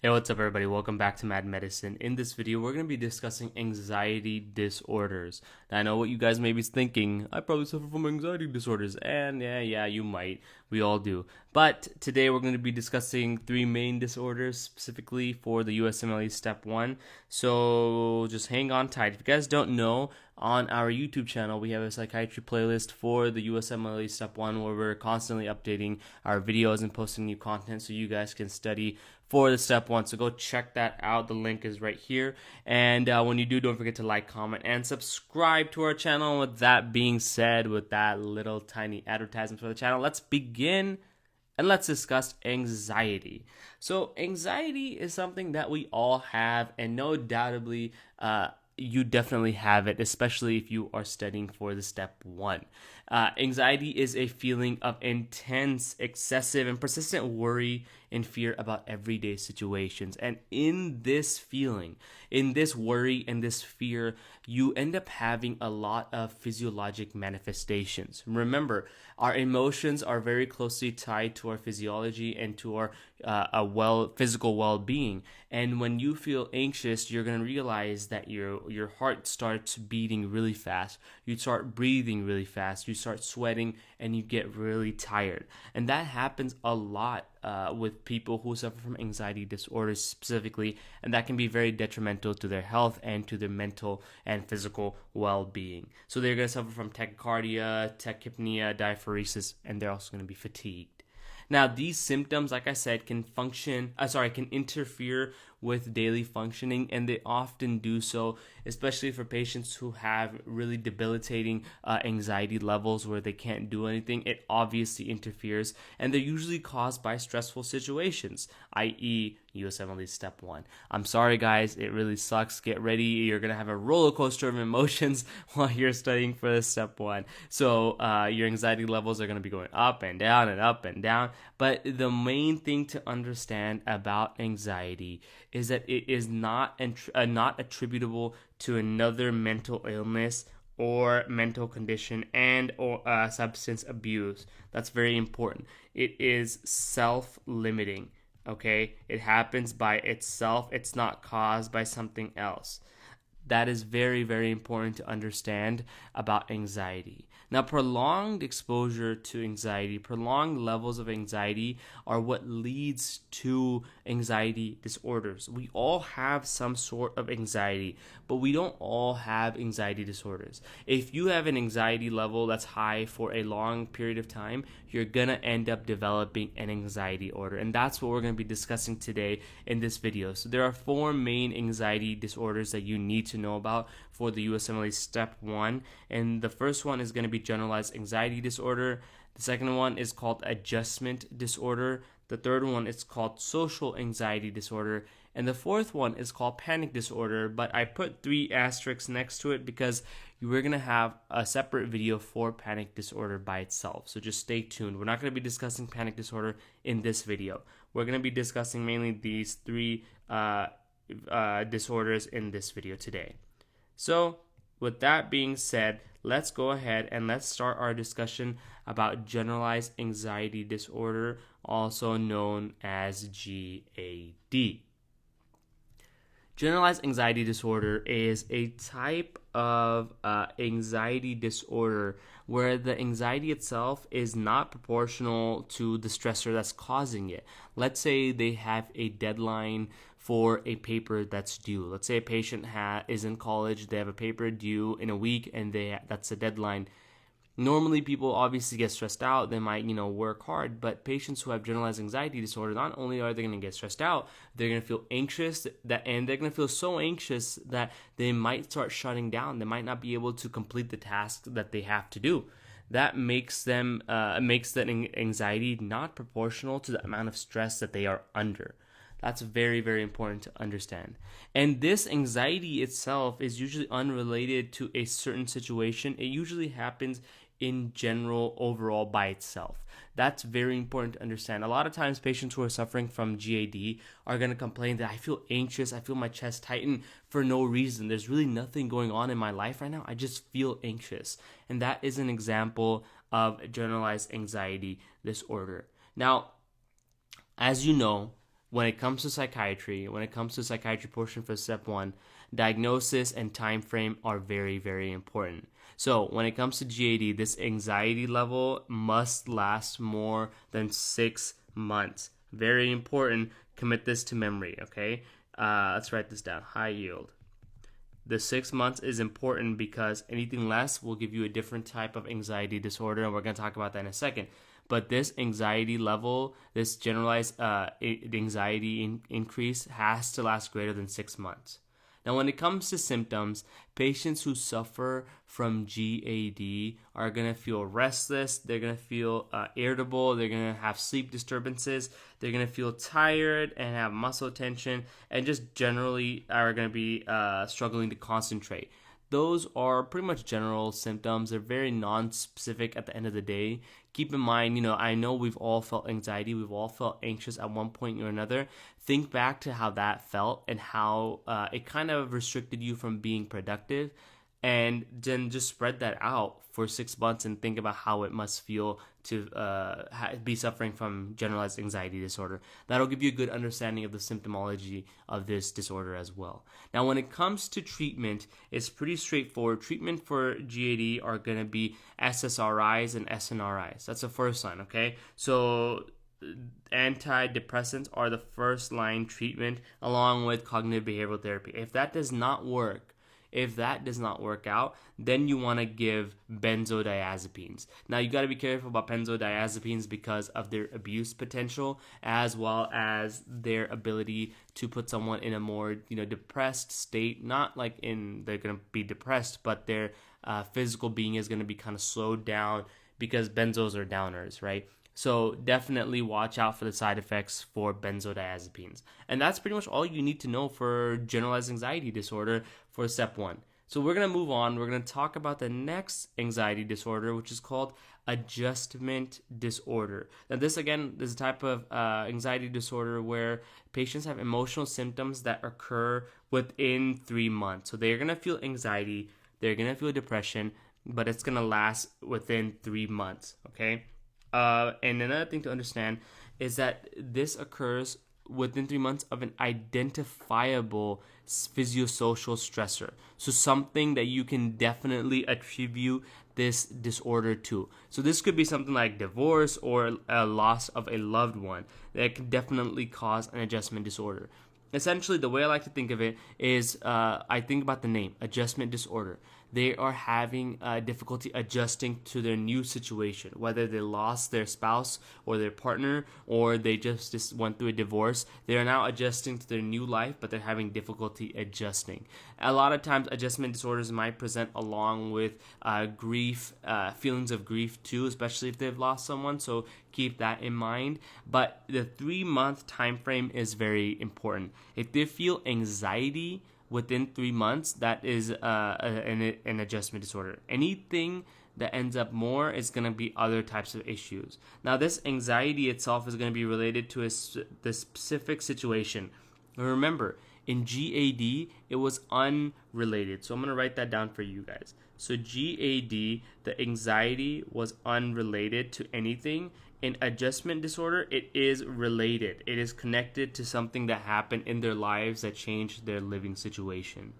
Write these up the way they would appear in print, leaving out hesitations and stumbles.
Hey, what's up, everybody? Welcome back to Mad Medicine. In this video, we're going to be discussing anxiety disorders. Now, I know what you guys may be thinking. I probably suffer from anxiety disorders. And yeah, you might. We all do. But today, we're going to be discussing three main disorders specifically for the USMLE Step 1. So just hang on tight. If you guys don't know, on our YouTube channel, we have a psychiatry playlist for the USMLE Step 1 where we're constantly updating our videos and posting new content so you guys can study for the Step 1. So go check that out. The link is right here. And when you do, don't forget to like, comment, and subscribe to our channel. And with that being said, with that little tiny advertisement for the channel, let's begin and let's discuss anxiety. So anxiety is something that we all have, and no doubtably, you definitely have it, especially if you are studying for the Step 1. Anxiety is a feeling of intense, excessive, and persistent worry and fear about everyday situations. And in this feeling, in this worry and this fear, you end up having a lot of physiologic manifestations. Remember, our emotions are very closely tied to our physiology and to our physical well-being. And when you feel anxious, you're going to realize that your heart starts beating really fast. You start breathing really fast. You start sweating and you get really tired. And that happens a lot with people who suffer from anxiety disorders specifically, and that can be very detrimental to their health and to their mental and physical well-being. So they're going to suffer from tachycardia, tachypnea, diaphoresis, and they're also going to be fatigued. Now, these symptoms, like I said, can interfere with daily functioning, and they often do so, especially for patients who have really debilitating anxiety levels where they can't do anything. It obviously interferes, and they're usually caused by stressful situations, i.e., USMLE Step 1. I'm sorry, guys, it really sucks. Get ready. You're going to have a roller coaster of emotions while you're studying for this Step 1. So your anxiety levels are going to be going up and down and up and down. But the main thing to understand about anxiety is that it is not attributable to another mental illness or mental condition and or substance abuse. That's very important. It is self-limiting. Okay, it happens by itself. It's not caused by something else. That is very, very important to understand about anxiety. Now, prolonged exposure to anxiety, prolonged levels of anxiety are what leads to anxiety disorders. We all have some sort of anxiety, but we don't all have anxiety disorders. If you have an anxiety level that's high for a long period of time, you're going to end up developing an anxiety disorder. And that's what we're going to be discussing today in this video. So there are four main anxiety disorders that you need to know about for the USMLE Step 1. And the first one is going to be generalized anxiety disorder. The second one is called adjustment disorder. The third one is called social anxiety disorder. And the fourth one is called panic disorder, but I put 3 asterisks next to it because we're going to have a separate video for panic disorder by itself. So just stay tuned. We're not going to be discussing panic disorder in this video. We're going to be discussing mainly these 3 disorders in this video today. So with that being said, let's go ahead and let's start our discussion about generalized anxiety disorder, also known as GAD. Generalized anxiety disorder is a type of anxiety disorder where the anxiety itself is not proportional to the stressor that's causing it. Let's say they have a deadline for a paper that's due. Let's say a patient is in college, they have a paper due in a week, and that's a deadline. Normally, people obviously get stressed out. They might, work hard. But patients who have generalized anxiety disorder, not only are they going to get stressed out, they're going to feel anxious, and they're going to feel so anxious that they might start shutting down. They might not be able to complete the task that they have to do. That makes that anxiety not proportional to the amount of stress that they are under. That's very, very important to understand. And this anxiety itself is usually unrelated to a certain situation. It usually happens in general overall by itself. That's very important to understand. A lot of times patients who are suffering from GAD are going to complain that I feel anxious, I feel my chest tighten for no reason. There's really nothing going on in my life right now. I just feel anxious. And that is an example of generalized anxiety disorder. Now, as you know, when it comes to psychiatry, when it comes to psychiatry portion for step 1, diagnosis and time frame are very, very important. So when it comes to GAD, this anxiety level must last more than 6 months. Very important. Commit this to memory, okay? Let's write this down. High yield. The 6 months is important because anything less will give you a different type of anxiety disorder, and we're going to talk about that in a second. But this anxiety level, this generalized anxiety increase has to last greater than 6 months. Now, when it comes to symptoms, patients who suffer from GAD are going to feel restless, they're going to feel irritable, they're going to have sleep disturbances, they're going to feel tired and have muscle tension, and just generally are going to be struggling to concentrate. Those are pretty much general symptoms. They're very non-specific at the end of the day. Keep in mind, I know we've all felt anxiety. We've all felt anxious at one point or another. Think back to how that felt and how it kind of restricted you from being productive. And then just spread that out for 6 months and think about how it must feel to be suffering from generalized anxiety disorder. That'll give you a good understanding of the symptomology of this disorder as well. Now, when it comes to treatment, it's pretty straightforward. Treatment for GAD are going to be SSRIs and SNRIs. That's the first line, okay? So antidepressants are the first line treatment along with cognitive behavioral therapy. If that does not work out, then you want to give benzodiazepines. Now, you got to be careful about benzodiazepines because of their abuse potential, as well as their ability to put someone in a more depressed state. Not like they're going to be depressed, but their physical being is going to be kind of slowed down because benzos are downers, right? So definitely watch out for the side effects for benzodiazepines. And that's pretty much all you need to know for generalized anxiety disorder for step 1. So we're going to move on. We're going to talk about the next anxiety disorder, which is called adjustment disorder. Now this, again, is a type of anxiety disorder where patients have emotional symptoms that occur within 3 months. So they're going to feel anxiety, they're going to feel depression, but it's going to last within 3 months, okay? And another thing to understand is that this occurs within 3 months of an identifiable physiosocial stressor. So something that you can definitely attribute this disorder to. So this could be something like divorce or a loss of a loved one that can definitely cause an adjustment disorder. Essentially, the way I like to think of it is I think about the name, adjustment disorder. They are having difficulty adjusting to their new situation, whether they lost their spouse or their partner, or they just went through a divorce. They are now adjusting to their new life, but they're having difficulty adjusting. A lot of times, adjustment disorders might present along with grief, feelings of grief too, especially if they've lost someone. So keep that in mind. But the 3-month time frame is very important. If they feel anxiety within 3 months, that is an adjustment disorder. Anything that ends up more is going to be other types of issues. Now, this anxiety itself is going to be related to the specific situation. Remember, in GAD, it was unrelated. So I'm going to write that down for you guys. So GAD, the anxiety was unrelated to anything. In adjustment disorder, it is related. It is connected to something that happened in their lives that changed their living situation.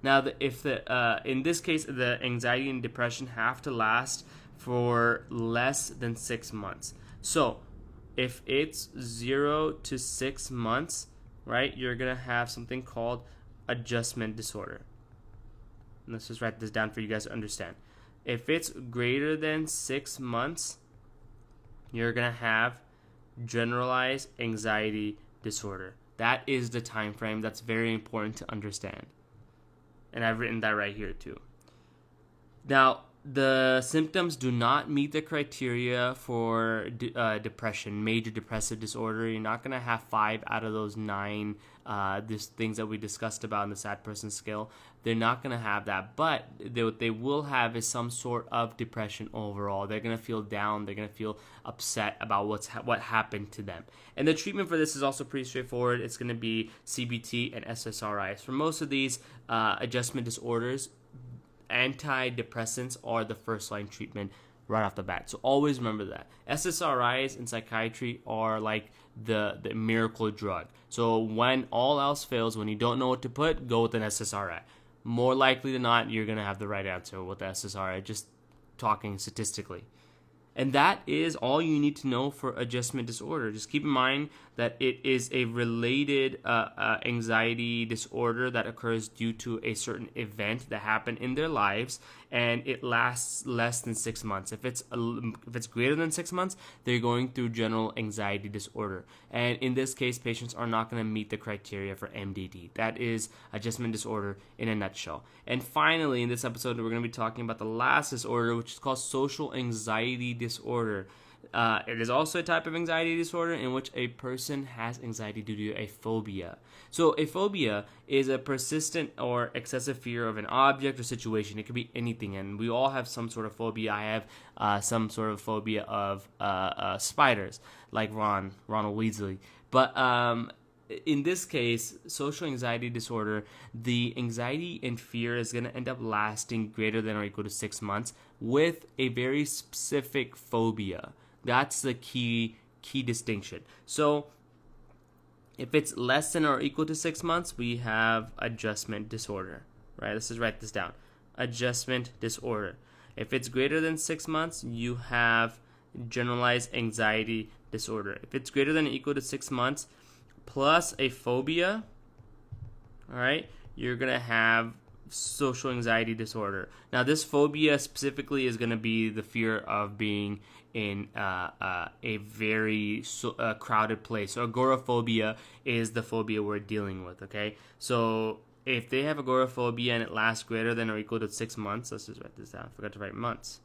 Now, in this case, the anxiety and depression have to last for less than 6 months. So, if it's 0 to 6 months, right, you're gonna have something called adjustment disorder. Let's just write this down for you guys to understand. If it's greater than 6 months, you're going to have generalized anxiety disorder. That is the time frame. That's very important to understand. And I've written that right here too. Now, the symptoms do not meet the criteria for depression, major depressive disorder. You're not going to have 5 out of those 9 things that we discussed about in the sad person scale. They're not going to have that, but what they will have is some sort of depression overall. They're going to feel down. They're going to feel upset about what happened to them. And the treatment for this is also pretty straightforward. It's going to be CBT and SSRIs. For most of these adjustment disorders, antidepressants are the first line treatment right off the bat. So always remember that. SSRIs in psychiatry are like the miracle drug. So when all else fails, when you don't know what to put, go with an SSRI. More likely than not, you're going to have the right answer with the SSRI, just talking statistically. And that is all you need to know for adjustment disorder. Just keep in mind that it is a related anxiety disorder that occurs due to a certain event that happened in their lives, and it lasts less than 6 months. If it's greater than 6 months, they're going through general anxiety disorder. And in this case, patients are not going to meet the criteria for MDD. That is adjustment disorder in a nutshell. And finally, in this episode, we're going to be talking about the last disorder, which is called social anxiety disorder. It is also a type of anxiety disorder in which a person has anxiety due to a phobia. So a phobia is a persistent or excessive fear of an object or situation. It could be anything, and we all have some sort of phobia. I have some sort of phobia of spiders, like Ronald Weasley. But in this case, social anxiety disorder, the anxiety and fear is going to end up lasting greater than or equal to 6 months with a very specific phobia. That's the key distinction. So if it's less than or equal to 6 months, we have adjustment disorder, right? Let's just write this down. Adjustment disorder. If it's greater than 6 months, you have generalized anxiety disorder. If it's greater than or equal to 6 months plus a phobia, all right, you're going to have social anxiety disorder. Now, this phobia specifically is going to be the fear of being in a very crowded place. So agoraphobia is the phobia we're dealing with, okay? So if they have agoraphobia and it lasts greater than or equal to 6 months, let's just write this down. I forgot to write months.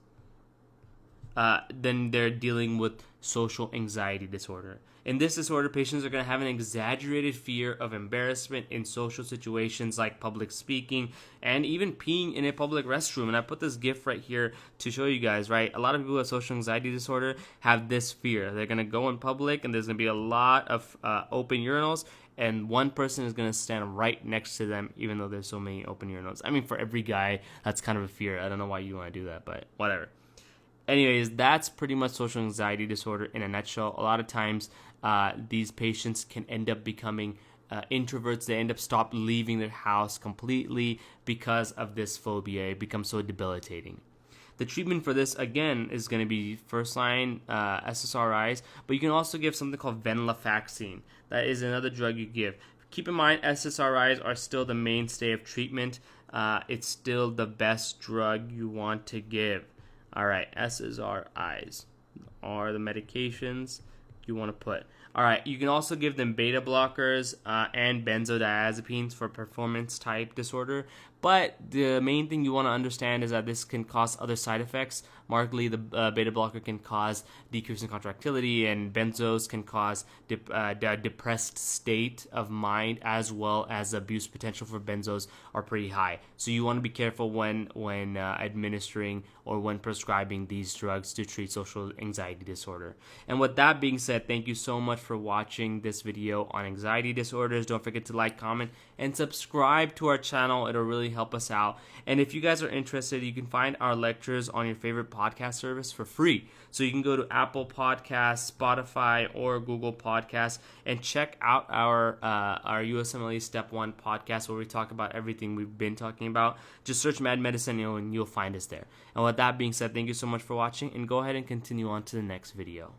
Then they're dealing with social anxiety disorder. In this disorder, patients are going to have an exaggerated fear of embarrassment in social situations like public speaking and even peeing in a public restroom. And I put this GIF right here to show you guys, right? A lot of people with social anxiety disorder have this fear. They're going to go in public and there's going to be a lot of open urinals, and one person is going to stand right next to them, even though there's so many open urinals. I mean, for every guy, that's kind of a fear. I don't know why you want to do that, but whatever. Anyways, that's pretty much social anxiety disorder in a nutshell. A lot of times, these patients can end up becoming introverts. They end up stop leaving their house completely because of this phobia. It becomes so debilitating. The treatment for this, again, is going to be first-line SSRIs, but you can also give something called venlafaxine. That is another drug you give. Keep in mind, SSRIs are still the mainstay of treatment. It's still the best drug you want to give. All right, SSRIs are the medications you want to put. All right, you can also give them beta blockers and benzodiazepines for performance type disorder. But the main thing you want to understand is that this can cause other side effects. Markedly, the beta blocker can cause decrease in contractility, and benzos can cause depressed state of mind, as well as abuse potential for benzos are pretty high. So you want to be careful when administering or when prescribing these drugs to treat social anxiety disorder. And with that being said, thank you so much for watching this video on anxiety disorders. Don't forget to like, comment, and subscribe to our channel. It'll really help us out. And if you guys are interested, you can find our lectures on your favorite podcast service for free. So you can go to Apple Podcasts, Spotify, or Google Podcasts and check out our USMLE Step 1 podcast, where we talk about everything we've been talking about. Just search Mad Medicine and you'll find us there. And with that being said, thank you so much for watching, and go ahead and continue on to the next video.